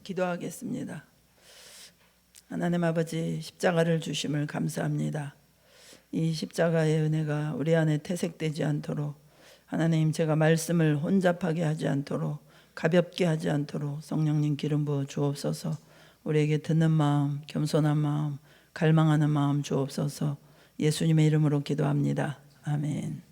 기도하겠습니다. 하나님 아버지, 십자가를 주심을 감사합니다. 이 십자가의 은혜가 우리 안에 퇴색되지 않도록, 하나님, 제가 말씀을 혼잡하게 하지 않도록, 가볍게 하지 않도록 성령님 기름 부어 주옵소서. 우리에게 듣는 마음, 겸손한 마음, 갈망하는 마음 주옵소서. 예수님의 이름으로 기도합니다. 아멘.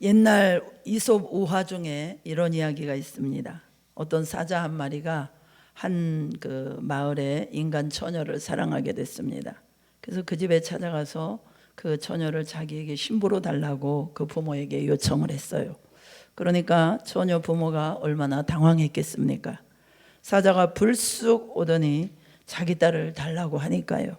옛날 이솝 우화 중에 이런 이야기가 있습니다. 어떤 사자 한 마리가 한 그 마을의 인간 처녀를 사랑하게 됐습니다. 그래서 그 집에 찾아가서 그 처녀를 자기에게 신부로 달라고 그 부모에게 요청을 했어요. 그러니까 처녀 부모가 얼마나 당황했겠습니까? 사자가 불쑥 오더니 자기 딸을 달라고 하니까요.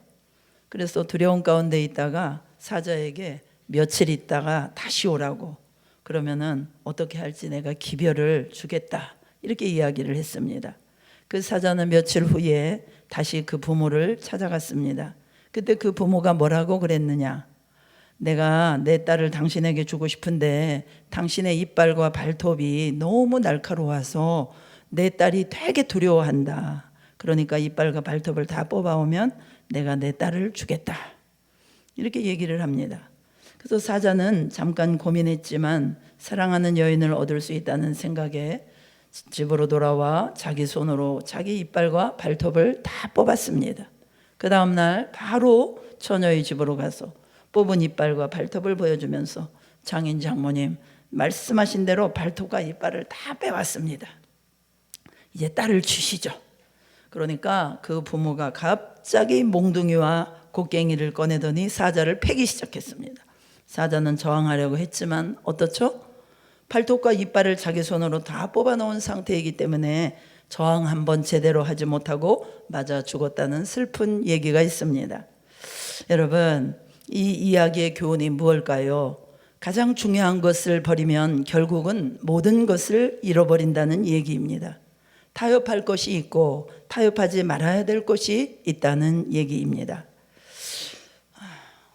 그래서 두려운 가운데 있다가 사자에게 며칠 있다가 다시 오라고, 그러면은 어떻게 할지 내가 기별을 주겠다, 이렇게 이야기를 했습니다. 그 사자는 며칠 후에 다시 그 부모를 찾아갔습니다. 그때 그 부모가 뭐라고 그랬느냐? 내가 내 딸을 당신에게 주고 싶은데 당신의 이빨과 발톱이 너무 날카로워서 내 딸이 되게 두려워한다. 그러니까 이빨과 발톱을 다 뽑아오면 내가 내 딸을 주겠다, 이렇게 얘기를 합니다. 그래서 사자는 잠깐 고민했지만 사랑하는 여인을 얻을 수 있다는 생각에 집으로 돌아와 자기 손으로 자기 이빨과 발톱을 다 뽑았습니다. 그 다음날 바로 처녀의 집으로 가서 뽑은 이빨과 발톱을 보여주면서, 장인 장모님, 말씀하신 대로 발톱과 이빨을 다 빼왔습니다. 이제 딸을 주시죠. 그러니까 그 부모가 갑자기 몽둥이와 곡괭이를 꺼내더니 사자를 패기 시작했습니다. 사자는 저항하려고 했지만 어떻죠? 발톱과 이빨을 자기 손으로 다 뽑아놓은 상태이기 때문에 저항 한번 제대로 하지 못하고 맞아 죽었다는 슬픈 얘기가 있습니다. 여러분, 이 이야기의 교훈이 무엇일까요? 가장 중요한 것을 버리면 결국은 모든 것을 잃어버린다는 얘기입니다. 타협할 것이 있고 타협하지 말아야 될 것이 있다는 얘기입니다.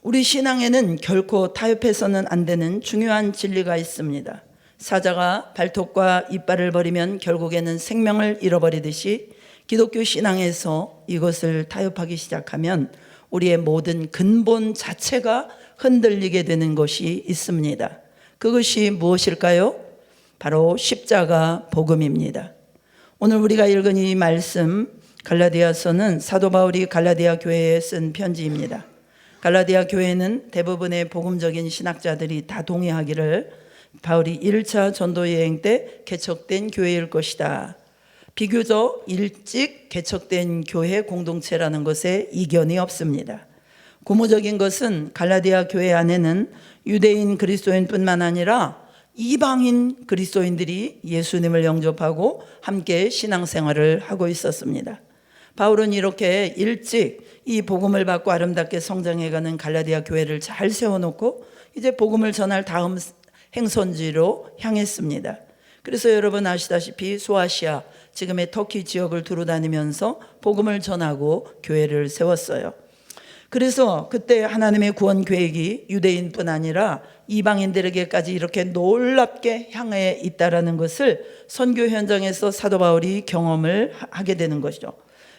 우리 신앙에는 결코 타협해서는 안 되는 중요한 진리가 있습니다. 사자가 발톱과 이빨을 버리면 결국에는 생명을 잃어버리듯이 기독교 신앙에서 이것을 타협하기 시작하면 우리의 모든 근본 자체가 흔들리게 되는 것이 있습니다. 그것이 무엇일까요? 바로 십자가 복음입니다. 오늘 우리가 읽은 이 말씀, 갈라디아서는 사도 바울이 갈라디아 교회에 쓴 편지입니다. 갈라디아 교회는 대부분의 복음적인 신학자들이 다 동의하기를 바울이 1차 전도 여행 때 개척된 교회일 것이다. 비교적 일찍 개척된 교회 공동체라는 것에 이견이 없습니다. 고무적인 것은 갈라디아 교회 안에는 유대인 그리스도인뿐만 아니라 이방인 그리스도인들이 예수님을 영접하고 함께 신앙생활을 하고 있었습니다. 바울은 이렇게 일찍 이 복음을 받고 아름답게 성장해가는 갈라디아 교회를 잘 세워놓고 이제 복음을 전할 다음 행선지로 향했습니다. 그래서 여러분 아시다시피 소아시아, 지금의 터키 지역을 두루 다니면서 복음을 전하고 교회를 세웠어요. 그래서 그때 하나님의 구원 계획이 유대인뿐 아니라 이방인들에게까지 이렇게 놀랍게 향해 있다라는 것을 선교 현장에서 사도 바울이 경험을 하게 되는 것이죠.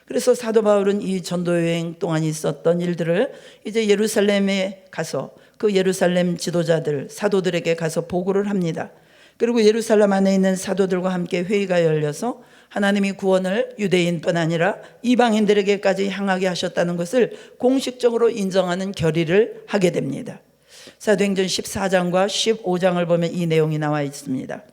그래서 사도 바울은 이 전도 여행 동안 있었던 일들을 이제 예루살렘에 가서 그 예루살렘 지도자들, 사도들에게 가서 보고를 합니다. 그리고 예루살렘 안에 있는 사도들과 함께 회의가 열려서 하나님이 구원을 유대인뿐 아니라 이방인들에게까지 향하게 하셨다는 것을 공식적으로 인정하는 결의를 하게 됩니다. 사도행전 14장과 15장을 보면 이 내용이 나와 있습니다.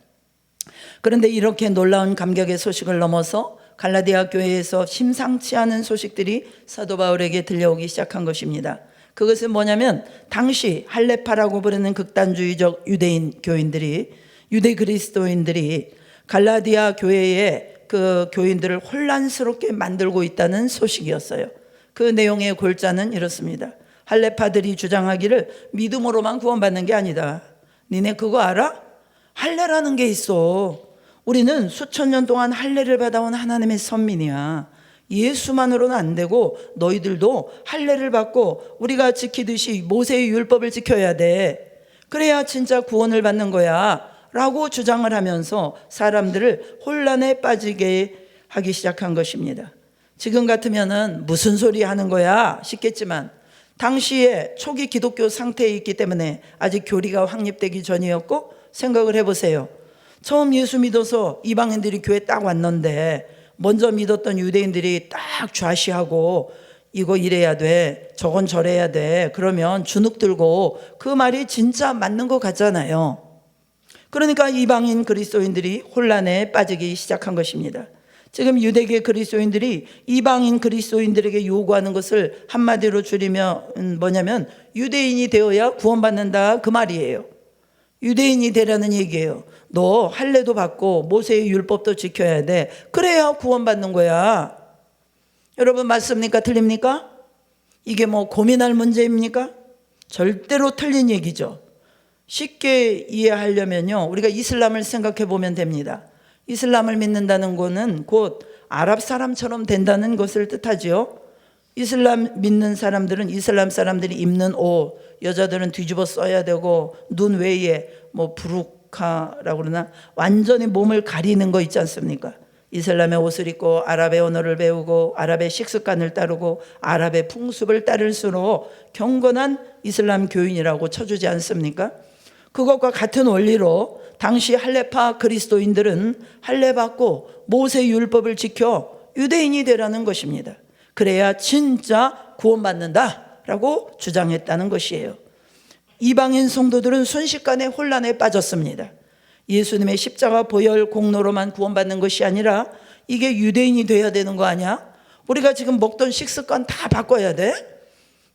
그런데 이렇게 놀라운 감격의 소식을 넘어서 갈라디아 교회에서 심상치 않은 소식들이 사도 바울에게 들려오기 시작한 것입니다. 그것은 뭐냐면 당시 할레파라고 부르는 극단주의적 유대인 교인들이, 유대 그리스도인들이 갈라디아 교회의 그 교인들을 혼란스럽게 만들고 있다는 소식이었어요. 그 내용의 골자는 이렇습니다. 할레파들이 주장하기를 믿음으로만 구원받는 게 아니다. 니네 그거 알아? 할례라는 게 있어. 우리는 수천 년 동안 할례를 받아온 하나님의 선민이야. 예수만으로는 안 되고 너희들도 할례를 받고 우리가 지키듯이 모세의 율법을 지켜야 돼. 그래야 진짜 구원을 받는 거야. 라고 주장을 하면서 사람들을 혼란에 빠지게 하기 시작한 것입니다. 지금 같으면은 무슨 소리 하는 거야 싶겠지만 당시에 초기 기독교 상태에 있기 때문에 아직 교리가 확립되기 전이었고, 생각을 해보세요. 처음 예수 믿어서 이방인들이 교회 딱 왔는데 먼저 믿었던 유대인들이 딱 좌시하고 이거 이래야 돼, 저건 저래야 돼, 그러면 주눅 들고 그 말이 진짜 맞는 것 같잖아요. 그러니까 이방인 그리스도인들이 혼란에 빠지기 시작한 것입니다. 지금 유대계 그리스도인들이 이방인 그리스도인들에게 요구하는 것을 한마디로 줄이면 뭐냐면 유대인이 되어야 구원받는다, 그 말이에요. 유대인이 되라는 얘기예요. 너 할례도 받고 모세의 율법도 지켜야 돼. 그래야 구원받는 거야. 여러분, 맞습니까? 틀립니까? 이게 뭐 고민할 문제입니까? 절대로 틀린 얘기죠. 쉽게 이해하려면요, 우리가 이슬람을 생각해 보면 됩니다. 이슬람을 믿는다는 것은 곧 아랍 사람처럼 된다는 것을 뜻하지요. 이슬람 믿는 사람들은 이슬람 사람들이 입는 옷, 여자들은 뒤집어 써야 되고 눈 외에 뭐 부르카라고 그러나 완전히 몸을 가리는 거 있지 않습니까? 이슬람의 옷을 입고 아랍의 언어를 배우고 아랍의 식습관을 따르고 아랍의 풍습을 따를수록 경건한 이슬람 교인이라고 쳐주지 않습니까? 그것과 같은 원리로 당시 할례파 그리스도인들은 할례 받고 모세 율법을 지켜 유대인이 되라는 것입니다. 그래야 진짜 구원받는다라고 주장했다는 것이에요. 이방인 성도들은 순식간에 혼란에 빠졌습니다. 예수님의 십자가 보혈 공로로만 구원받는 것이 아니라 이게 유대인이 돼야 되는 거 아니야? 우리가 지금 먹던 식습관 다 바꿔야 돼?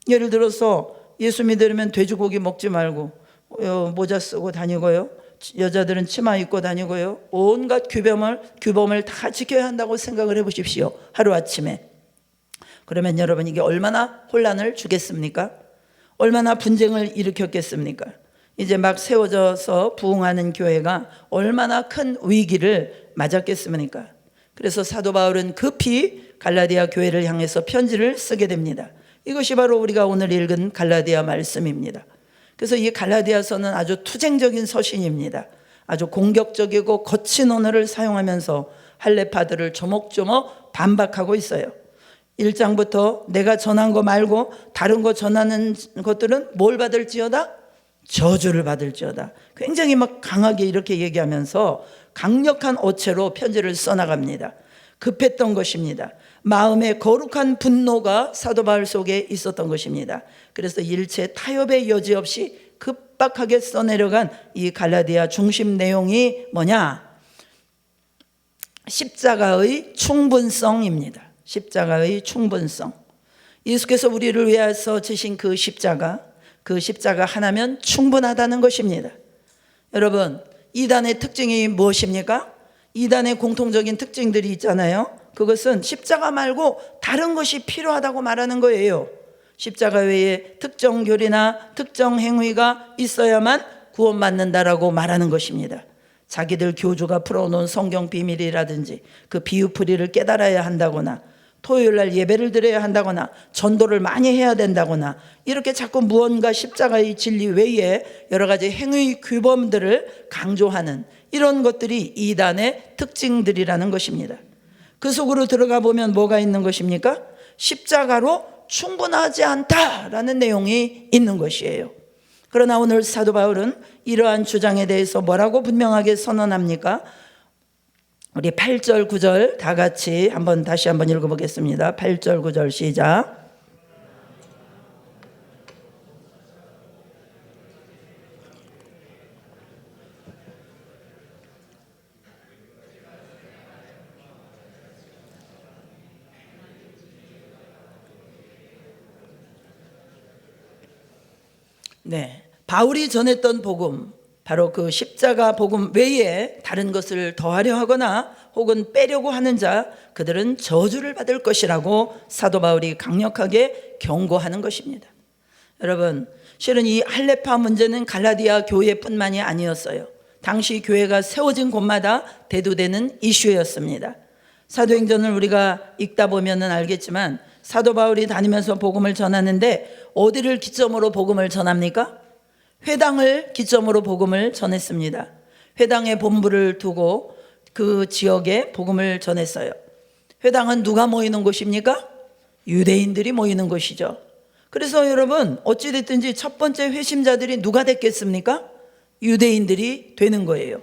예를 들어서 예수 믿으려면 돼지고기 먹지 말고 모자 쓰고 다니고요, 여자들은 치마 입고 다니고요, 온갖 규범을 다 지켜야 한다고 생각을 해보십시오. 하루아침에. 그러면 여러분, 이게 얼마나 혼란을 주겠습니까? 얼마나 분쟁을 일으켰겠습니까? 이제 막 세워져서 부흥하는 교회가 얼마나 큰 위기를 맞았겠습니까? 그래서 사도 바울은 급히 갈라디아 교회를 향해서 편지를 쓰게 됩니다. 이것이 바로 우리가 오늘 읽은 갈라디아 말씀입니다. 그래서 이 갈라디아서는 아주 투쟁적인 서신입니다. 아주 공격적이고 거친 언어를 사용하면서 할례파들을 조목조목 반박하고 있어요. 1장부터 내가 전한 거 말고 다른 거 전하는 것들은 뭘 받을지어다? 저주를 받을지어다. 굉장히 막 강하게 이렇게 얘기하면서 강력한 어체로 편지를 써나갑니다. 급했던 것입니다. 마음의 거룩한 분노가 사도 바울 속에 있었던 것입니다. 그래서 일체 타협의 여지 없이 급박하게 써내려간 이 갈라디아 중심 내용이 뭐냐? 십자가의 충분성입니다. 십자가의 충분성. 예수께서 우리를 위해서 지신 그 십자가 하나면 충분하다는 것입니다. 여러분, 이단의 특징이 무엇입니까? 이단의 공통적인 특징들이 있잖아요. 그것은 십자가 말고 다른 것이 필요하다고 말하는 거예요. 십자가 외에 특정 교리나 특정 행위가 있어야만 구원받는다라고 말하는 것입니다. 자기들 교주가 풀어놓은 성경 비밀이라든지 그 비유풀이를 깨달아야 한다거나 토요일날 예배를 드려야 한다거나 전도를 많이 해야 된다거나 이렇게 자꾸 무언가 십자가의 진리 외에 여러 가지 행위 규범들을 강조하는 이런 것들이 이단의 특징들이라는 것입니다. 그 속으로 들어가 보면 뭐가 있는 것입니까? 십자가로 충분하지 않다라는 내용이 있는 것이에요. 그러나 오늘 사도 바울은 이러한 주장에 대해서 뭐라고 분명하게 선언합니까? 우리 8절 9절 다 같이 다시 한번 읽어보겠습니다. 8절 9절 시작. 네, 바울이 전했던 복음, 바로 그 십자가 복음 외에 다른 것을 더하려 하거나 혹은 빼려고 하는 자, 그들은 저주를 받을 것이라고 사도 바울이 강력하게 경고하는 것입니다. 여러분, 실은 이 할례파 문제는 갈라디아 교회뿐만이 아니었어요. 당시 교회가 세워진 곳마다 대두되는 이슈였습니다. 사도행전을 우리가 읽다 보면 알겠지만 사도 바울이 다니면서 복음을 전하는데 어디를 기점으로 복음을 전합니까? 회당을 기점으로 복음을 전했습니다. 회당에 본부를 두고 그 지역에 복음을 전했어요. 회당은 누가 모이는 곳입니까? 유대인들이 모이는 곳이죠. 그래서 여러분 어찌됐든지 첫 번째 회심자들이 누가 됐겠습니까? 유대인들이 되는 거예요.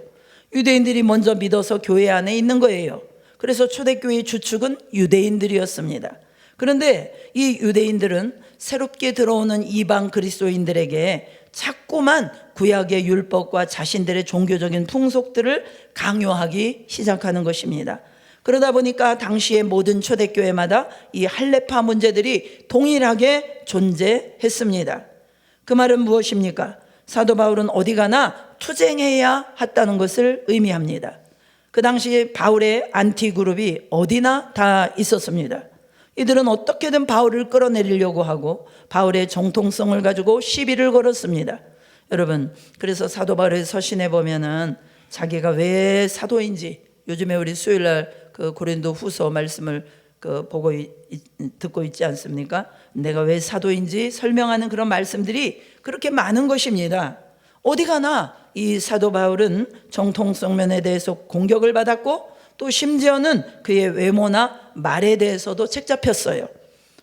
유대인들이 먼저 믿어서 교회 안에 있는 거예요. 그래서 초대교회의 주축은 유대인들이었습니다. 그런데 이 유대인들은 새롭게 들어오는 이방 그리스도인들에게 자꾸만 구약의 율법과 자신들의 종교적인 풍속들을 강요하기 시작하는 것입니다. 그러다 보니까 당시의 모든 초대교회마다 이 할례파 문제들이 동일하게 존재했습니다. 그 말은 무엇입니까? 사도 바울은 어디 가나 투쟁해야 했다는 것을 의미합니다. 그 당시 바울의 안티그룹이 어디나 다 있었습니다. 이들은 어떻게든 바울을 끌어내리려고 하고 바울의 정통성을 가지고 시비를 걸었습니다. 여러분, 그래서 사도 바울의 서신에 보면은 자기가 왜 사도인지, 요즘에 우리 수요일날 그 고린도 후서 말씀을 듣고 있지 않습니까? 내가 왜 사도인지 설명하는 그런 말씀들이 그렇게 많은 것입니다. 어디 가나 이 사도 바울은 정통성 면에 대해서 공격을 받았고 또 심지어는 그의 외모나 말에 대해서도 책잡혔어요.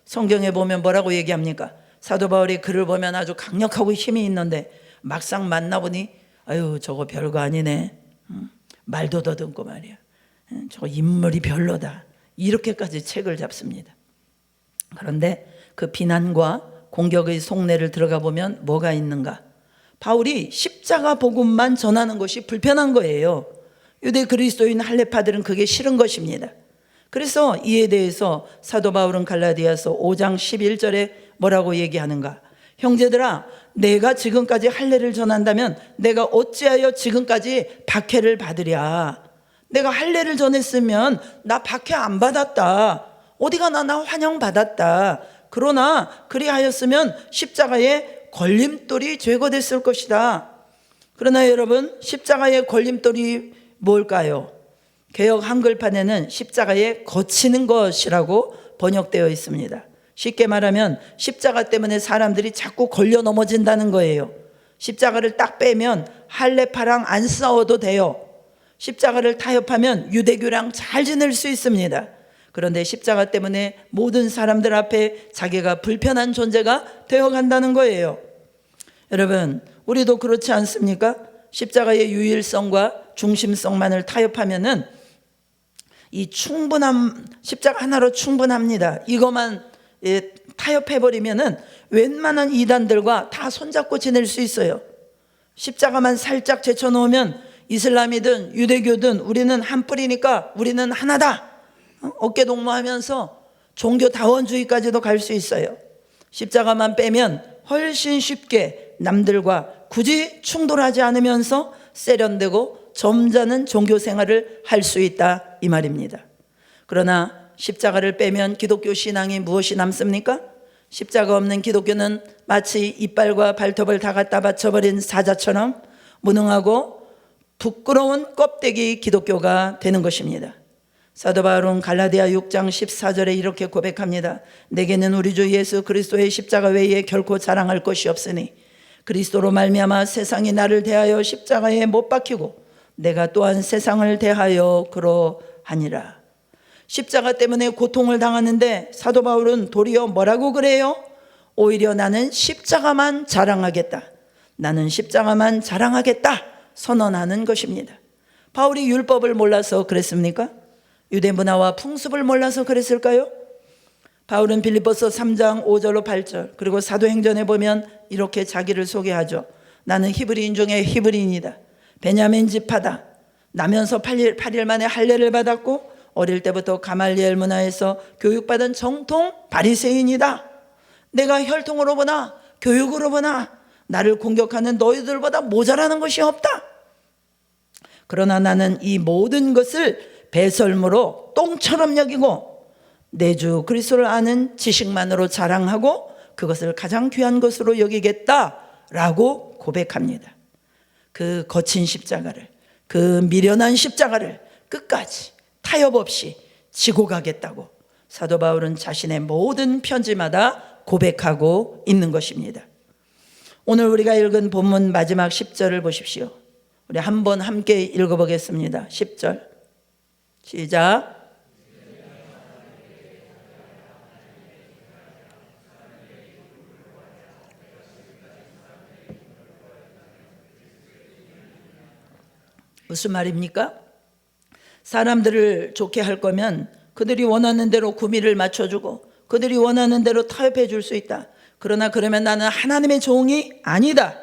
성경에 보면 뭐라고 얘기합니까? 사도 바울이 글을 보면 아주 강력하고 힘이 있는데 막상 만나보니 아유 저거 별거 아니네, 말도 더듬고 말이야, 저거 인물이 별로다, 이렇게까지 책을 잡습니다. 그런데 그 비난과 공격의 속내를 들어가 보면 뭐가 있는가? 바울이 십자가 복음만 전하는 것이 불편한 거예요. 유대 그리스도인 할례파들은 그게 싫은 것입니다. 그래서 이에 대해서 사도 바울은 갈라디아서 5장 11절에 뭐라고 얘기하는가? 형제들아, 내가 지금까지 할례를 전한다면 내가 어찌하여 지금까지 박해를 받으랴? 내가 할례를 전했으면 나 박해 안 받았다, 어디 가나 나 환영받았다. 그러나 그리하였으면 십자가에 걸림돌이 제거됐을 것이다. 그러나 여러분, 십자가의 걸림돌이 뭘까요? 개역 한글판에는 십자가에 거치는 것이라고 번역되어 있습니다. 쉽게 말하면 십자가 때문에 사람들이 자꾸 걸려 넘어진다는 거예요. 십자가를 딱 빼면 할례파랑 안 싸워도 돼요. 십자가를 타협하면 유대교랑 잘 지낼 수 있습니다. 그런데 십자가 때문에 모든 사람들 앞에 자기가 불편한 존재가 되어간다는 거예요. 여러분, 우리도 그렇지 않습니까? 십자가의 유일성과 중심성만을 타협하면은 이 충분함, 십자가 하나로 충분합니다. 이것만 타협해버리면은 웬만한 이단들과 다 손잡고 지낼 수 있어요. 십자가만 살짝 제쳐놓으면 이슬람이든 유대교든 우리는 한 뿌리니까 우리는 하나다, 어깨 동무하면서 종교다원주의까지도 갈 수 있어요. 십자가만 빼면 훨씬 쉽게 남들과 굳이 충돌하지 않으면서 세련되고 점잖은 종교 생활을 할 수 있다, 이 말입니다. 그러나 십자가를 빼면 기독교 신앙이 무엇이 남습니까? 십자가 없는 기독교는 마치 이빨과 발톱을 다 갖다 바쳐버린 사자처럼 무능하고 부끄러운 껍데기 기독교가 되는 것입니다. 사도 바울은 갈라디아 6장 14절에 이렇게 고백합니다. 내게는 우리 주 예수 그리스도의 십자가 외에 결코 자랑할 것이 없으니 그리스도로 말미암아 세상이 나를 대하여 십자가에 못 박히고 내가 또한 세상을 대하여 그러하니라. 십자가 때문에 고통을 당하는데 사도 바울은 도리어 뭐라고 그래요? 오히려 나는 십자가만 자랑하겠다, 나는 십자가만 자랑하겠다 선언하는 것입니다. 바울이 율법을 몰라서 그랬습니까? 유대 문화와 풍습을 몰라서 그랬을까요? 바울은 빌립보서 3장 5절로 8절 그리고 사도행전에 보면 이렇게 자기를 소개하죠. 나는 히브리인 중에 히브리인이다, 베냐민 지파다, 나면서 8일 만에 할례를 받았고 어릴 때부터 가말리엘 문화에서 교육받은 정통 바리새인이다. 내가 혈통으로 보나 교육으로 보나 나를 공격하는 너희들보다 모자라는 것이 없다. 그러나 나는 이 모든 것을 배설물로 똥처럼 여기고 내 주 그리스도를 아는 지식만으로 자랑하고 그것을 가장 귀한 것으로 여기겠다라고 고백합니다. 그 거친 십자가를, 그 미련한 십자가를 끝까지 타협 없이 지고 가겠다고 사도 바울은 자신의 모든 편지마다 고백하고 있는 것입니다. 오늘 우리가 읽은 본문 마지막 10절을 보십시오. 우리 한번 함께 읽어보겠습니다. 10절 시작. 무슨 말입니까? 사람들을 좋게 할 거면 그들이 원하는 대로 구미를 맞춰주고 그들이 원하는 대로 타협해 줄 수 있다. 그러나 그러면 나는 하나님의 종이 아니다.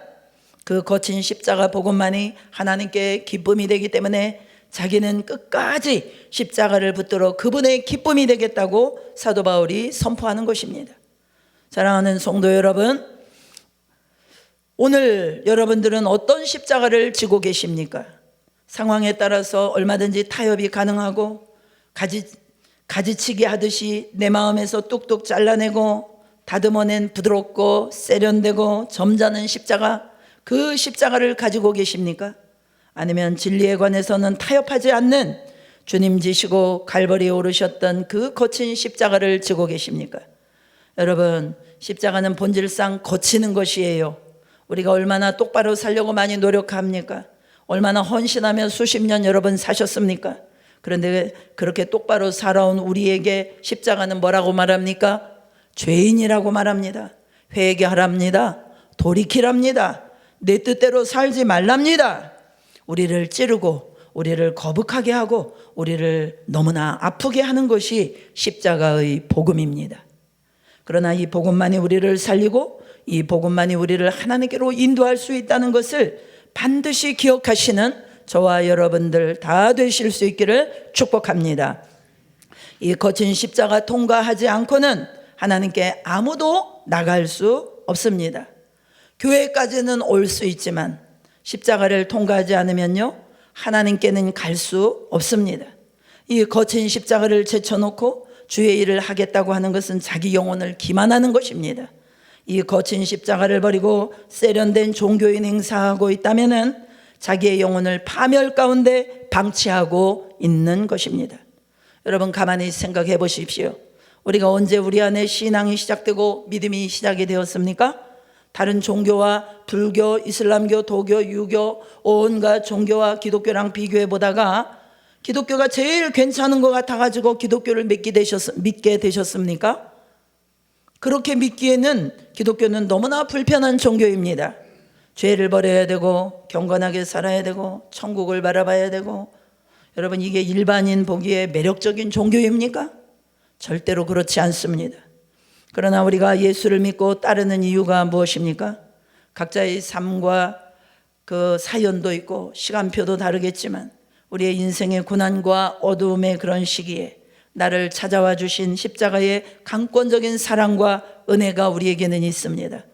그 거친 십자가 복음만이 하나님께 기쁨이 되기 때문에 자기는 끝까지 십자가를 붙들어 그분의 기쁨이 되겠다고 사도 바울이 선포하는 것입니다. 사랑하는 성도 여러분, 오늘 여러분들은 어떤 십자가를 지고 계십니까? 상황에 따라서 얼마든지 타협이 가능하고 가지치기 하듯이 내 마음에서 뚝뚝 잘라내고 다듬어낸 부드럽고 세련되고 점잖은 십자가, 그 십자가를 가지고 계십니까? 아니면 진리에 관해서는 타협하지 않는 주님 지시고 갈보리에 오르셨던 그 거친 십자가를 지고 계십니까? 여러분, 십자가는 본질상 거치는 것이에요. 우리가 얼마나 똑바로 살려고 많이 노력합니까? 얼마나 헌신하며 수십 년 여러분 사셨습니까? 그런데 그렇게 똑바로 살아온 우리에게 십자가는 뭐라고 말합니까? 죄인이라고 말합니다. 회개하랍니다. 돌이키랍니다. 내 뜻대로 살지 말랍니다. 우리를 찌르고 우리를 거북하게 하고 우리를 너무나 아프게 하는 것이 십자가의 복음입니다. 그러나 이 복음만이 우리를 살리고 이 복음만이 우리를 하나님께로 인도할 수 있다는 것을 반드시 기억하시는 저와 여러분들 다 되실 수 있기를 축복합니다. 이 거친 십자가 통과하지 않고는 하나님께 아무도 나갈 수 없습니다. 교회까지는 올 수 있지만 십자가를 통과하지 않으면요, 하나님께는 갈 수 없습니다. 이 거친 십자가를 제쳐놓고 주의 일을 하겠다고 하는 것은 자기 영혼을 기만하는 것입니다. 이 거친 십자가를 버리고 세련된 종교인 행사하고 있다면은 자기의 영혼을 파멸 가운데 방치하고 있는 것입니다. 여러분, 가만히 생각해 보십시오. 우리가 언제 우리 안에 신앙이 시작되고 믿음이 시작이 되었습니까? 다른 종교와 불교, 이슬람교, 도교, 유교, 온갖 종교와 기독교랑 비교해 보다가 기독교가 제일 괜찮은 것 같아가지고 기독교를 믿게 되셨습니까? 그렇게 믿기에는 기독교는 너무나 불편한 종교입니다. 죄를 버려야 되고 경건하게 살아야 되고 천국을 바라봐야 되고, 여러분, 이게 일반인 보기에 매력적인 종교입니까? 절대로 그렇지 않습니다. 그러나 우리가 예수를 믿고 따르는 이유가 무엇입니까? 각자의 삶과 그 사연도 있고 시간표도 다르겠지만 우리의 인생의 고난과 어두움의 그런 시기에 나를 찾아와 주신 십자가의 강권적인 사랑과 은혜가 우리에게는 있습니다.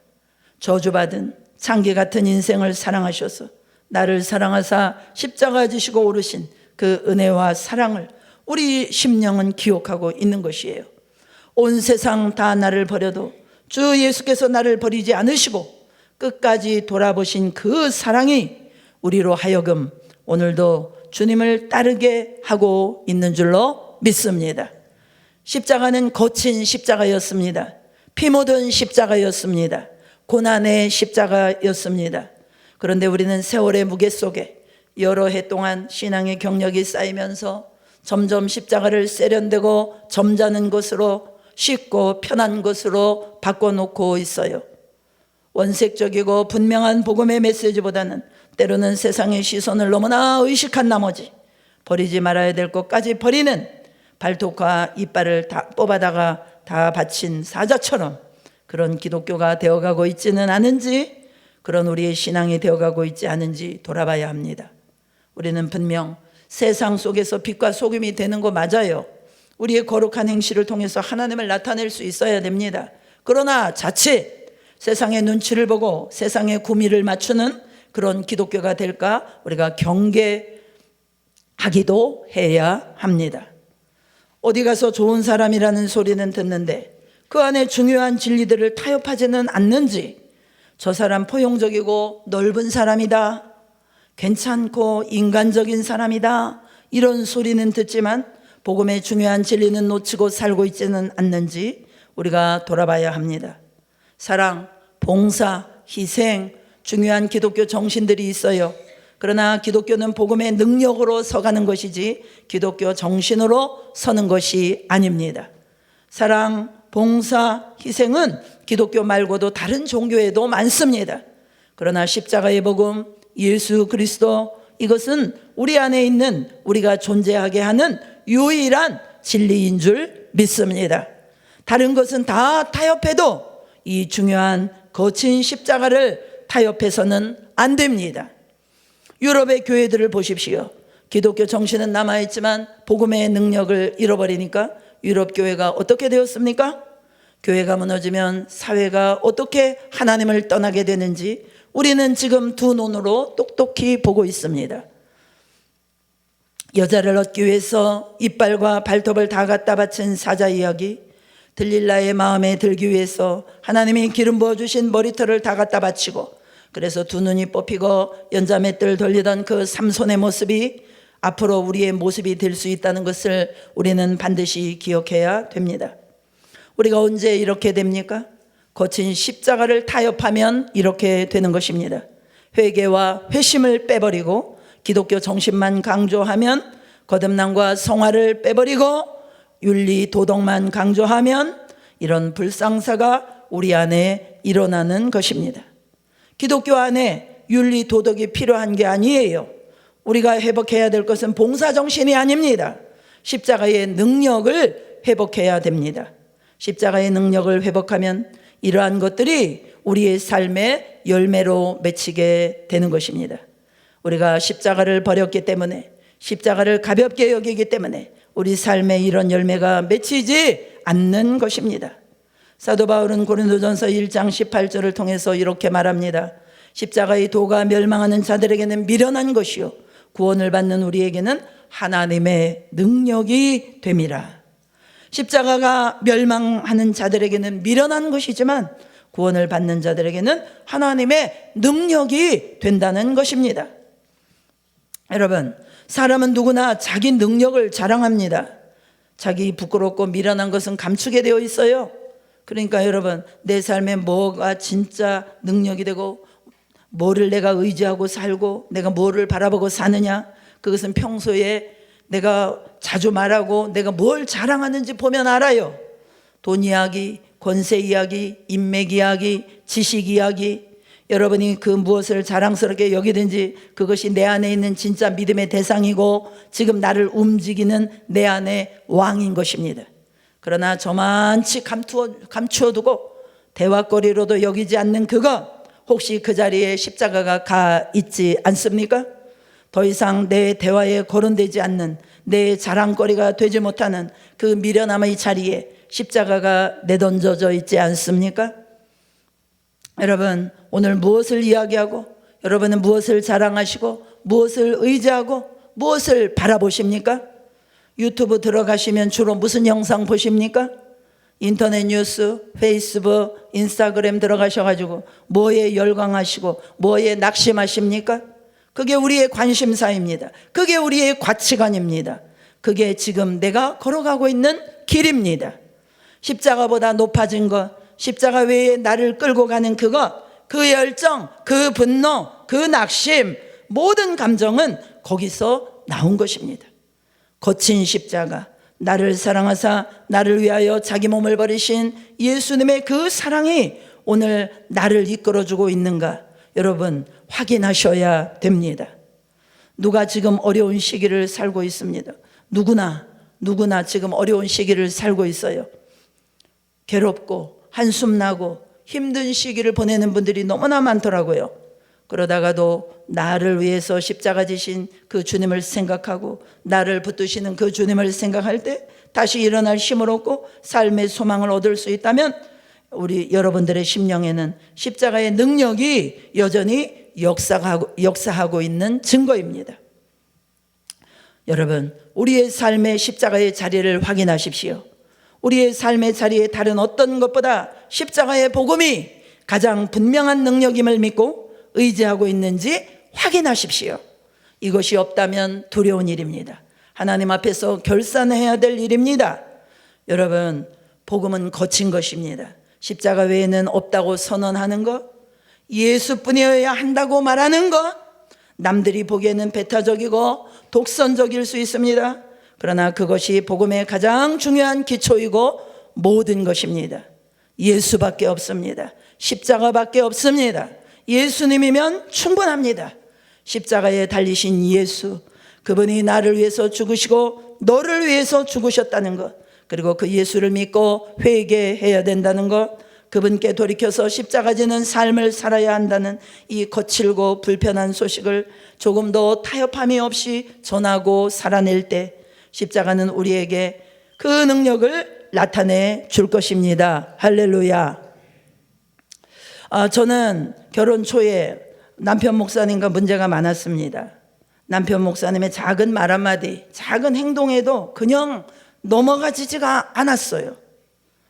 저주받은 창기 같은 인생을 사랑하셔서 나를 사랑하사 십자가 지시고 오르신 그 은혜와 사랑을 우리 심령은 기억하고 있는 것이에요. 온 세상 다 나를 버려도 주 예수께서 나를 버리지 않으시고 끝까지 돌아보신 그 사랑이 우리로 하여금 오늘도 주님을 따르게 하고 있는 줄로 믿습니다. 십자가는 거친 십자가였습니다. 피 묻은 십자가였습니다. 고난의 십자가였습니다. 그런데 우리는 세월의 무게 속에 여러 해 동안 신앙의 경력이 쌓이면서 점점 십자가를 세련되고 점잖은 것으로, 쉽고 편한 것으로 바꿔놓고 있어요. 원색적이고 분명한 복음의 메시지보다는 때로는 세상의 시선을 너무나 의식한 나머지 버리지 말아야 될 것까지 버리는, 발톱과 이빨을 다 뽑아다가 다 바친 사자처럼 그런 기독교가 되어가고 있지는 않은지, 그런 우리의 신앙이 되어가고 있지 않은지 돌아봐야 합니다. 우리는 분명 세상 속에서 빛과 소금이 되는 거 맞아요. 우리의 거룩한 행실을 통해서 하나님을 나타낼 수 있어야 됩니다. 그러나 자칫 세상의 눈치를 보고 세상의 구미를 맞추는 그런 기독교가 될까 우리가 경계하기도 해야 합니다. 어디 가서 좋은 사람이라는 소리는 듣는데 그 안에 중요한 진리들을 타협하지는 않는지, 저 사람 포용적이고 넓은 사람이다, 괜찮고 인간적인 사람이다, 이런 소리는 듣지만 복음의 중요한 진리는 놓치고 살고 있지는 않는지 우리가 돌아봐야 합니다. 사랑, 봉사, 희생, 중요한 기독교 정신들이 있어요. 그러나 기독교는 복음의 능력으로 서가는 것이지 기독교 정신으로 서는 것이 아닙니다. 사랑, 봉사, 희생은 기독교 말고도 다른 종교에도 많습니다. 그러나 십자가의 복음, 예수 그리스도, 이것은 우리 안에 있는 우리가 존재하게 하는 유일한 진리인 줄 믿습니다. 다른 것은 다 타협해도 이 중요한 거친 십자가를 타협해서는 안 됩니다. 유럽의 교회들을 보십시오. 기독교 정신은 남아있지만 복음의 능력을 잃어버리니까 유럽 교회가 어떻게 되었습니까? 교회가 무너지면 사회가 어떻게 하나님을 떠나게 되는지 우리는 지금 두 눈으로 똑똑히 보고 있습니다. 여자를 얻기 위해서 이빨과 발톱을 다 갖다 바친 사자 이야기, 들릴라의 마음에 들기 위해서 하나님이 기름 부어주신 머리털을 다 갖다 바치고, 그래서 두 눈이 뽑히고 연자맷들 돌리던 그 삼손의 모습이 앞으로 우리의 모습이 될 수 있다는 것을 우리는 반드시 기억해야 됩니다. 우리가 언제 이렇게 됩니까? 거친 십자가를 타협하면 이렇게 되는 것입니다. 회개와 회심을 빼버리고 기독교 정신만 강조하면, 거듭남과 성화를 빼버리고 윤리 도덕만 강조하면 이런 불상사가 우리 안에 일어나는 것입니다. 기독교 안에 윤리 도덕이 필요한 게 아니에요. 우리가 회복해야 될 것은 봉사정신이 아닙니다. 십자가의 능력을 회복해야 됩니다. 십자가의 능력을 회복하면 이러한 것들이 우리의 삶의 열매로 맺히게 되는 것입니다. 우리가 십자가를 버렸기 때문에, 십자가를 가볍게 여기기 때문에 우리 삶에 이런 열매가 맺히지 않는 것입니다. 사도 바울은 고린도전서 1장 18절을 통해서 이렇게 말합니다. 십자가의 도가 멸망하는 자들에게는 미련한 것이요 구원을 받는 우리에게는 하나님의 능력이 됨이라. 십자가가 멸망하는 자들에게는 미련한 것이지만 구원을 받는 자들에게는 하나님의 능력이 된다는 것입니다. 여러분, 사람은 누구나 자기 능력을 자랑합니다. 자기 부끄럽고 미련한 것은 감추게 되어 있어요. 그러니까 여러분, 내 삶에 뭐가 진짜 능력이 되고 뭐를 내가 의지하고 살고 내가 뭐를 바라보고 사느냐, 그것은 평소에 내가 자주 말하고 내가 뭘 자랑하는지 보면 알아요. 돈 이야기, 권세 이야기, 인맥 이야기, 지식 이야기, 여러분이 그 무엇을 자랑스럽게 여기든지 그것이 내 안에 있는 진짜 믿음의 대상이고 지금 나를 움직이는 내 안의 왕인 것입니다. 그러나 저만치 감추어두고 대화거리로도 여기지 않는 그것, 혹시 그 자리에 십자가가 가 있지 않습니까? 더 이상 내 대화에 거론되지 않는, 내 자랑거리가 되지 못하는 그 미련함의 자리에 십자가가 내던져져 있지 않습니까? 여러분, 오늘 무엇을 이야기하고 여러분은 무엇을 자랑하시고 무엇을 의지하고 무엇을 바라보십니까? 유튜브 들어가시면 주로 무슨 영상 보십니까? 인터넷 뉴스, 페이스북, 인스타그램 들어가셔가지고 뭐에 열광하시고 뭐에 낙심하십니까? 그게 우리의 관심사입니다. 그게 우리의 가치관입니다. 그게 지금 내가 걸어가고 있는 길입니다. 십자가보다 높아진 것, 십자가 외에 나를 끌고 가는 그것, 그 열정, 그 분노, 그 낙심, 모든 감정은 거기서 나온 것입니다. 거친 십자가, 나를 사랑하사 나를 위하여 자기 몸을 버리신 예수님의 그 사랑이 오늘 나를 이끌어주고 있는가, 여러분 확인하셔야 됩니다. 누가 지금 어려운 시기를 살고 있습니다. 누구나 지금 어려운 시기를 살고 있어요. 괴롭고 한숨 나고 힘든 시기를 보내는 분들이 너무나 많더라고요. 그러다가도 나를 위해서 십자가 지신 그 주님을 생각하고 나를 붙드시는 그 주님을 생각할 때 다시 일어날 힘을 얻고 삶의 소망을 얻을 수 있다면 우리 여러분들의 심령에는 십자가의 능력이 여전히 역사하고 있는 증거입니다. 여러분, 우리의 삶의 십자가의 자리를 확인하십시오. 우리의 삶의 자리에 다른 어떤 것보다 십자가의 복음이 가장 분명한 능력임을 믿고 의지하고 있는지 확인하십시오. 이것이 없다면 두려운 일입니다. 하나님 앞에서 결산해야 될 일입니다. 여러분, 복음은 거친 것입니다. 십자가 외에는 없다고 선언하는 것, 예수뿐이어야 한다고 말하는 것, 남들이 보기에는 배타적이고 독선적일 수 있습니다. 그러나 그것이 복음의 가장 중요한 기초이고 모든 것입니다. 예수밖에 없습니다. 십자가밖에 없습니다. 예수님이면 충분합니다. 십자가에 달리신 예수, 그분이 나를 위해서 죽으시고 너를 위해서 죽으셨다는 것, 그리고 그 예수를 믿고 회개해야 된다는 것, 그분께 돌이켜서 십자가 지는 삶을 살아야 한다는 이 거칠고 불편한 소식을 조금 더 타협함이 없이 전하고 살아낼 때 십자가는 우리에게 그 능력을 나타내 줄 것입니다. 할렐루야. 저는 결혼 초에 남편 목사님과 문제가 많았습니다. 남편 목사님의 작은 말 한마디, 작은 행동에도 그냥 넘어가지지가 않았어요.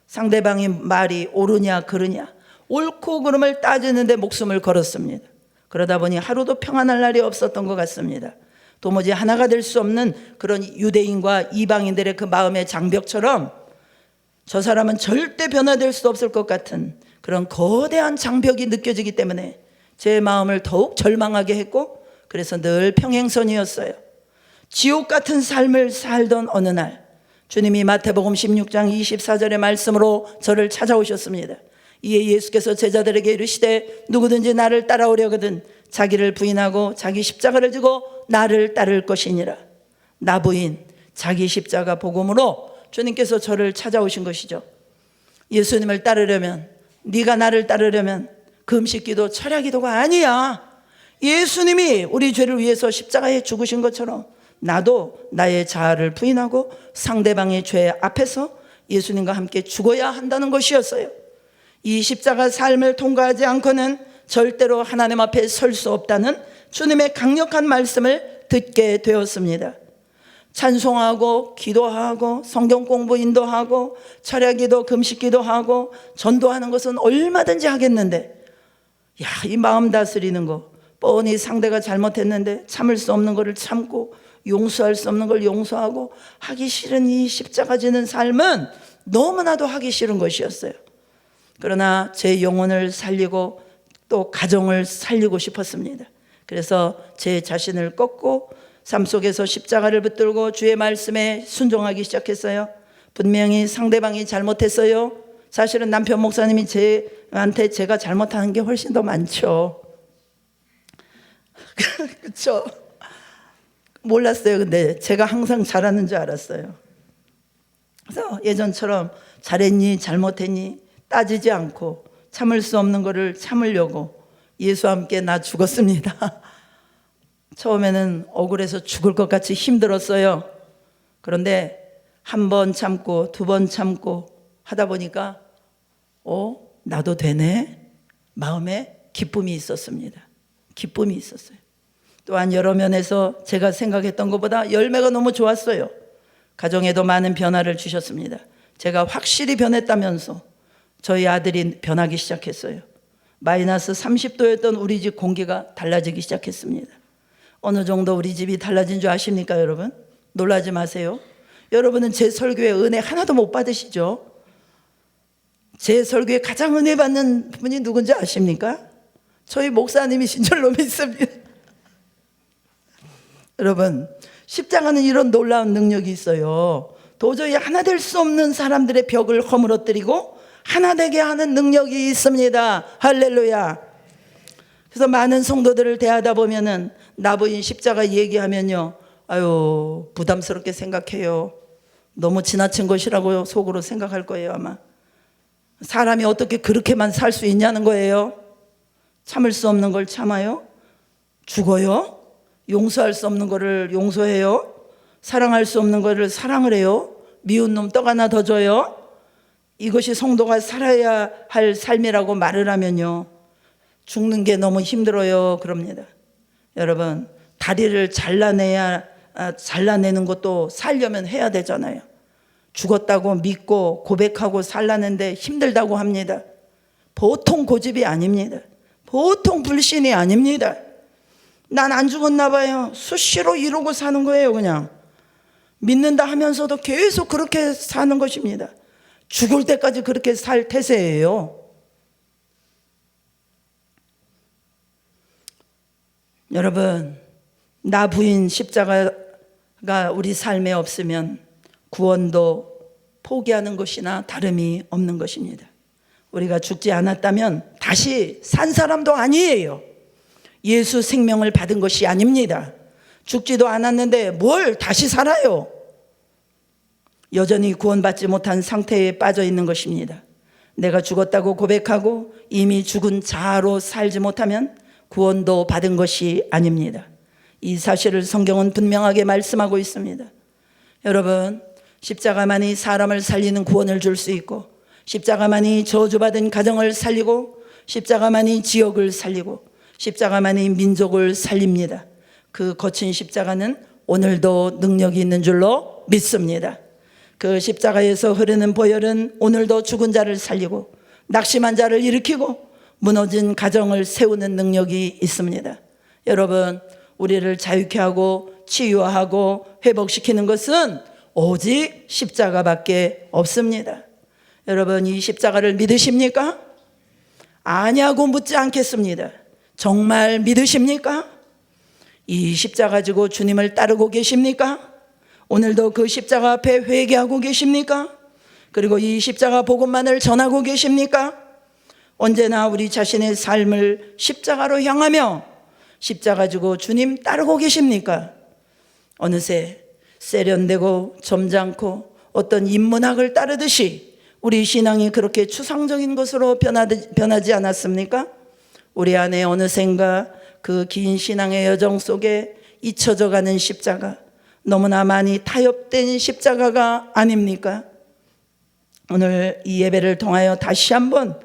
상대방의 말이 옳으냐 그르냐, 옳고 그름을 따지는데 목숨을 걸었습니다. 그러다 보니 하루도 평안할 날이 없었던 것 같습니다. 도무지 하나가 될 수 없는 그런 유대인과 이방인들의 그 마음의 장벽처럼 저 사람은 절대 변화될 수 없을 것 같은 그런 거대한 장벽이 느껴지기 때문에 제 마음을 더욱 절망하게 했고, 그래서 늘 평행선이었어요. 지옥 같은 삶을 살던 어느 날 주님이 마태복음 16장 24절의 말씀으로 저를 찾아오셨습니다. 이에 예수께서 제자들에게 이르시되 누구든지 나를 따라오려거든 자기를 부인하고 자기 십자가를 지고 나를 따를 것이니라. 나 부인, 자기 십자가 복음으로 주님께서 저를 찾아오신 것이죠. 예수님을 따르려면, 네가 나를 따르려면 금식기도 철야기도가 아니야. 예수님이 우리 죄를 위해서 십자가에 죽으신 것처럼 나도 나의 자아를 부인하고 상대방의 죄 앞에서 예수님과 함께 죽어야 한다는 것이었어요. 이 십자가 삶을 통과하지 않고는 절대로 하나님 앞에 설 수 없다는 주님의 강력한 말씀을 듣게 되었습니다. 찬송하고 기도하고 성경 공부 인도하고 철야기도 금식기도 하고 전도하는 것은 얼마든지 하겠는데, 야, 이 마음 다스리는 거, 뻔히 상대가 잘못했는데 참을 수 없는 것을 참고 용서할 수 없는 걸 용서하고 하기 싫은 이 십자가 지는 삶은 너무나도 하기 싫은 것이었어요. 그러나 제 영혼을 살리고 또 가정을 살리고 싶었습니다. 그래서 제 자신을 꺾고 삶 속에서 십자가를 붙들고 주의 말씀에 순종하기 시작했어요. 분명히 상대방이 잘못했어요. 사실은 남편 목사님이 제한테 제가 잘못하는 게 훨씬 더 많죠. 그렇죠? 몰랐어요. 근데 제가 항상 잘하는 줄 알았어요. 그래서 예전처럼 잘했니 잘못했니 따지지 않고 참을 수 없는 거를 참으려고 예수와 함께 나 죽었습니다. 처음에는 억울해서 죽을 것 같이 힘들었어요. 그런데 한 번 참고 두 번 참고 하다 보니까 나도 되네. 마음에 기쁨이 있었습니다. 기쁨이 있었어요. 또한 여러 면에서 제가 생각했던 것보다 열매가 너무 좋았어요. 가정에도 많은 변화를 주셨습니다. 제가 확실히 변했다면서 저희 아들이 변하기 시작했어요. 마이너스 30도였던 우리 집 공기가 달라지기 시작했습니다. 어느 정도 우리 집이 달라진 줄 아십니까, 여러분? 놀라지 마세요. 여러분은 제 설교에 은혜 하나도 못 받으시죠? 제 설교에 가장 은혜 받는 분이 누군지 아십니까? 저희 목사님이신 줄로 믿습니다. 여러분, 십자가는 이런 놀라운 능력이 있어요. 도저히 하나 될 수 없는 사람들의 벽을 허물어뜨리고 하나 되게 하는 능력이 있습니다. 할렐루야. 그래서 많은 성도들을 대하다 보면은 나 부인 십자가 얘기하면요, 아유 부담스럽게 생각해요. 너무 지나친 것이라고 속으로 생각할 거예요. 아마 사람이 어떻게 그렇게만 살 수 있냐는 거예요. 참을 수 없는 걸 참아요? 죽어요? 용서할 수 없는 거를 용서해요? 사랑할 수 없는 거를 사랑을 해요? 미운 놈 떡 하나 더 줘요? 이것이 성도가 살아야 할 삶이라고 말을 하면요, 죽는 게 너무 힘들어요 그럽니다. 여러분, 다리를 잘라내는 것도 살려면 해야 되잖아요. 죽었다고 믿고 고백하고 살라는데 힘들다고 합니다. 보통 고집이 아닙니다. 보통 불신이 아닙니다. 난 안 죽었나 봐요. 수시로 이러고 사는 거예요. 그냥 믿는다 하면서도 계속 그렇게 사는 것입니다. 죽을 때까지 그렇게 살 태세예요. 여러분, 나 부인 십자가가 우리 삶에 없으면 구원도 포기하는 것이나 다름이 없는 것입니다. 우리가 죽지 않았다면 다시 산 사람도 아니에요. 예수 생명을 받은 것이 아닙니다. 죽지도 않았는데 뭘 다시 살아요? 여전히 구원받지 못한 상태에 빠져 있는 것입니다. 내가 죽었다고 고백하고 이미 죽은 자로 살지 못하면 구원도 받은 것이 아닙니다. 이 사실을 성경은 분명하게 말씀하고 있습니다. 여러분, 십자가만이 사람을 살리는 구원을 줄 수 있고, 십자가만이 저주받은 가정을 살리고, 십자가만이 지역을 살리고, 십자가만이 민족을 살립니다. 그 거친 십자가는 오늘도 능력이 있는 줄로 믿습니다. 그 십자가에서 흐르는 보혈은 오늘도 죽은 자를 살리고 낙심한 자를 일으키고 무너진 가정을 세우는 능력이 있습니다. 여러분, 우리를 자유케 하고 치유하고 회복시키는 것은 오직 십자가밖에 없습니다. 여러분, 이 십자가를 믿으십니까? 아냐고 묻지 않겠습니다. 정말 믿으십니까? 이 십자가 가지고 주님을 따르고 계십니까? 오늘도 그 십자가 앞에 회개하고 계십니까? 그리고 이 십자가 복음만을 전하고 계십니까? 언제나 우리 자신의 삶을 십자가로 향하며 십자가 가지고 주님 따르고 계십니까? 어느새 세련되고 점잖고 어떤 인문학을 따르듯이 우리 신앙이 그렇게 추상적인 것으로 변하지 않았습니까? 우리 안에 어느샌가 그 긴 신앙의 여정 속에 잊혀져 가는 십자가, 너무나 많이 타협된 십자가가 아닙니까? 오늘 이 예배를 통하여 다시 한번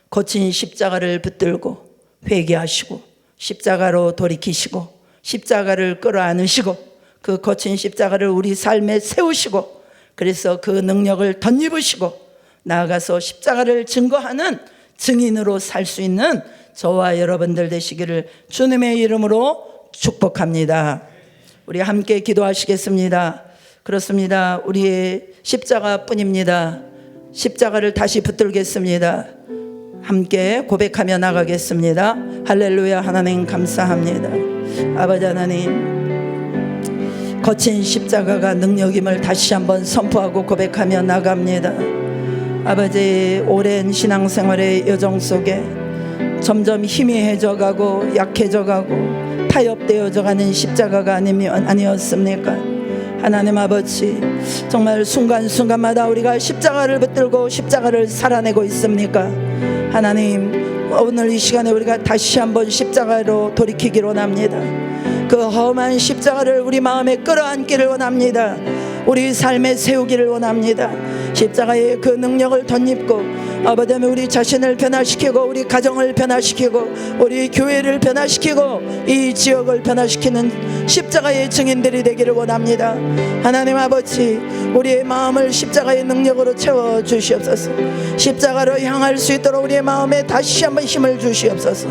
거친 십자가를 붙들고 회개하시고 십자가로 돌이키시고 십자가를 끌어안으시고 그 거친 십자가를 우리 삶에 세우시고 그래서 그 능력을 덧입으시고 나아가서 십자가를 증거하는 증인으로 살 수 있는 저와 여러분들 되시기를 주님의 이름으로 축복합니다. 우리 함께 기도하시겠습니다. 그렇습니다. 우리의 십자가뿐입니다. 십자가를 다시 붙들겠습니다. 함께 고백하며 나가겠습니다. 할렐루야. 하나님 감사합니다. 아버지 하나님, 거친 십자가가 능력임을 다시 한번 선포하고 고백하며 나갑니다. 아버지, 오랜 신앙생활의 여정 속에 점점 희미해져 가고 약해져 가고 타협되어져 가는 십자가가 아니었습니까? 하나님 아버지, 정말 순간순간마다 우리가 십자가를 붙들고 십자가를 살아내고 있습니까? 하나님, 오늘 이 시간에 우리가 다시 한번 십자가로 돌이키기를 원합니다. 그 험한 십자가를 우리 마음에 끌어안기를 원합니다. 우리 삶에 세우기를 원합니다. 십자가의 그 능력을 덧입고 아버지 우리 자신을 변화시키고 우리 가정을 변화시키고 우리 교회를 변화시키고 이 지역을 변화시키는 십자가의 증인들이 되기를 원합니다. 하나님 아버지, 우리의 마음을 십자가의 능력으로 채워주시옵소서. 십자가로 향할 수 있도록 우리의 마음에 다시 한번 힘을 주시옵소서.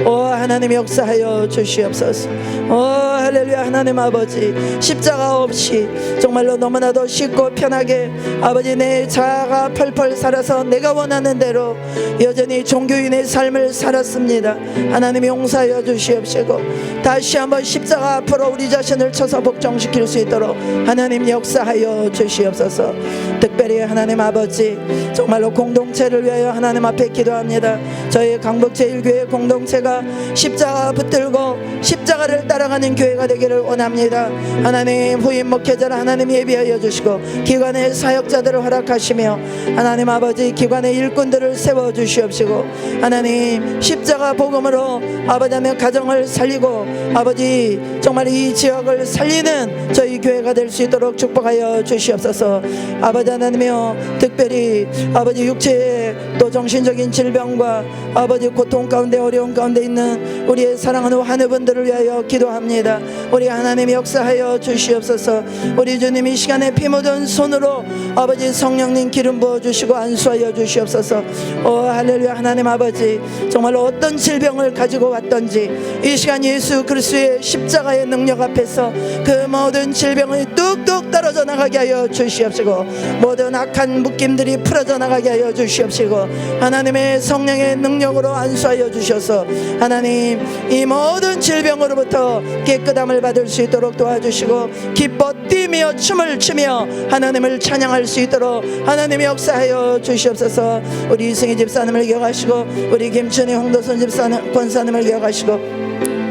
오 하나님, 역사하여 주시옵소서. 오 할렐루야. 하나님 아버지, 십자가 없이 정말로 너무나도 쉽고 편하게 아버지 내 자아가 펄펄 살아서 내가 원하는 대로 여전히 종교인의 삶을 살았습니다. 하나님 용서하여 주시옵시고 다시 한번 십자가 앞으로 우리 자신을 쳐서 복종시킬 수 있도록 하나님 역사하여 주시옵소서. 특별히 하나님 아버지, 정말로 공동체를 위하여 하나님 앞에 기도합니다. 저희 강북-제1교회 공동체가 십자가 붙들고 십자가를 따라가는 교회가 되기를 원합니다. 하나님, 후임 목회자를 하나님 예비하여 주시고 기관의 사역자들을 허락하시며 하나님 아버지 기관의 일꾼들을 세워주시옵시고 하나님 십자가 복음으로 아버지 하며 가정을 살리고 아버지 정말 이 지역을 살리는 저희 교회가 될 수 있도록 축복하여 주시옵소서. 아버지 하나님이여, 특별히 아버지 육체의 또 정신적인 질병과 아버지 고통 가운데 어려움 가운데 있는 우리의 사랑하는 환우분들을 위하여 기도합니다. 우리 하나님 역사하여 주시옵소서. 우리 주님 이 시간에 피 묻은 손으로 아버지 성령님 기름 부어주시고 안수하여 주시옵소서. 할렐루야. 하나님 아버지, 정말 어떤 질병을 가지고 왔던지 이 시간 예수 그리스도의 십자가의 능력 앞에서 그 모든 질병이 뚝뚝 떨어져 나가게 하여 주시옵시고, 모든 악한 묶임들이 풀어져 나가게 하여 주시옵시고, 하나님의 성령의 능력으로 안수하여 주셔서 하나님 이 모든 질병으로부터 깨끗함을 받을 수 있도록 도와주시고, 기뻐 뛰며 춤을 추며 하나님을 찬양할 수 있도록 하나님의 역사하여 주시옵소서. 우리 이승희 집사님을 기억하시고, 우리 김춘희 홍도선 집사님 권사님을 기억하시고,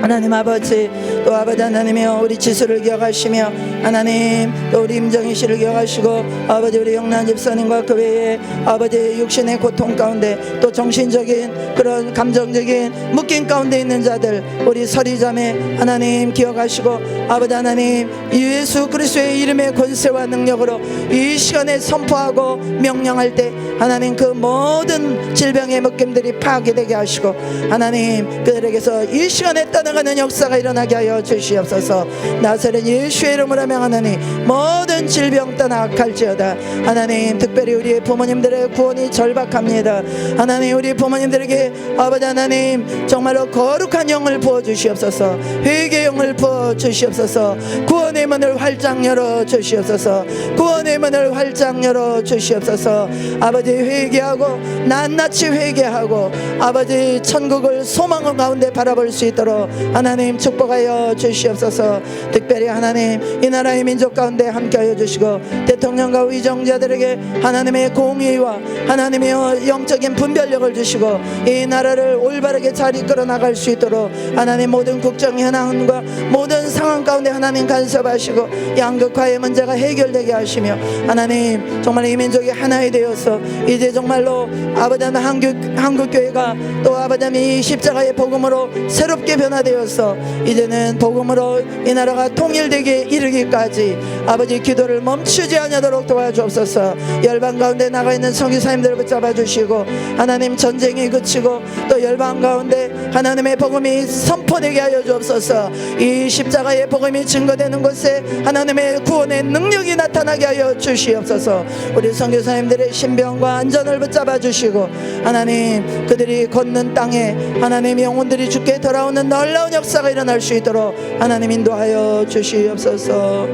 하나님 아버지, 또 아버지 하나님이여 우리 지수를 기억하시며, 하나님 또 우리 임정희 씨를 기억하시고, 아버지 우리 영란 집사님과 그 외에 아버지 육신의 고통 가운데 또 정신적인 그런 감정적인 묶임 가운데 있는 자들 우리 서리자매 하나님 기억하시고, 아버지 하나님 예수 그리스도의 이름의 권세와 능력으로 이 시간에 선포하고 명령할 때 하나님 그 모든 질병의 묶임들이 파괴되게 하시고, 하나님 그들에게서 이 시간에 떠나가는 역사가 일어나게 하여 주시옵소서. 나사렛 예수의 이름으로 명하노니 모든 질병 떠나갈지어다. 하나님 특별히 우리의 부모님들의 구원이 절박합니다. 하나님 우리 부모님들에게 아버지 하나님 정말로 거룩한 영을 부어주시옵소서. 회개의 영을 부어주시옵소서. 구원의 문을 활짝 열어주시옵소서. 구원의 문을 활짝 열어주시옵소서. 아버지 회개하고 낱낱이 회개하고 아버지 천국을 소망 가운데 바라볼 수 있도록 하나님 축복하여 주시옵소서. 특별히 하나님 이 나라의 민족 가운데 함께하여 주시고, 대통령과 위정자들에게 하나님의 공의와 하나님의 영적인 분별력을 주시고 이 나라를 올바르게 잘 이끌어 나갈 수 있도록 하나님 모든 국정 현안과 모든 상황 가운데 하나님 간섭하시고 양극화의 문제가 해결되게 하시며, 하나님 정말 이 민족이 하나이 되어서 이제 정말로 아버지 한국교회가 또 아버지 이 십자가의 복음으로 새롭게 변화되어서 이제는 복음으로 이 나라가 통일되게 이르기까지 아버지 기도를 멈추지 않도록 도와주옵소서. 열방 가운데 나가 있는 선교사님들을 붙잡아 주시고, 하나님 전쟁이 그치고 또 열방 가운데 하나님의 복음이 선포되게 하여 주옵소서. 이 십자가의 복음이 증거되는 곳에 하나님의 구원의 능력이 나타나게 하여 주시옵소서. 우리 선교사님들의 신병과 안전을 붙잡아 주시고, 하나님 그들이 걷는 땅에 하나님 영혼들이 주께 돌아오는 놀라운 역사가 일어날 수 있도록 하나님 인도하여 주시옵소서.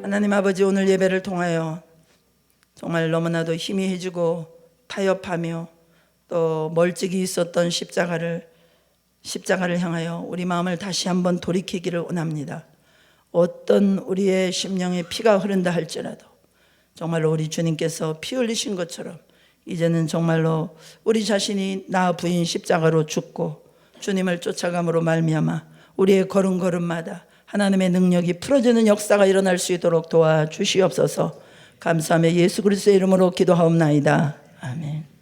하나님 아버지, 오늘 예배를 통하여 정말 너무나도 희미해지고 타협하며 또 멀찍이 있었던 십자가를 향하여 우리 마음을 다시 한번 돌이키기를 원합니다. 어떤 우리의 심령에 피가 흐른다 할지라도 정말로 우리 주님께서 피 흘리신 것처럼 이제는 정말로 우리 자신이 나 부인 십자가로 죽고 주님을 쫓아감으로 말미암아 우리의 걸음걸음마다 하나님의 능력이 풀어지는 역사가 일어날 수 있도록 도와주시옵소서. 감사하며 예수 그리스도의 이름으로 기도하옵나이다. 아멘.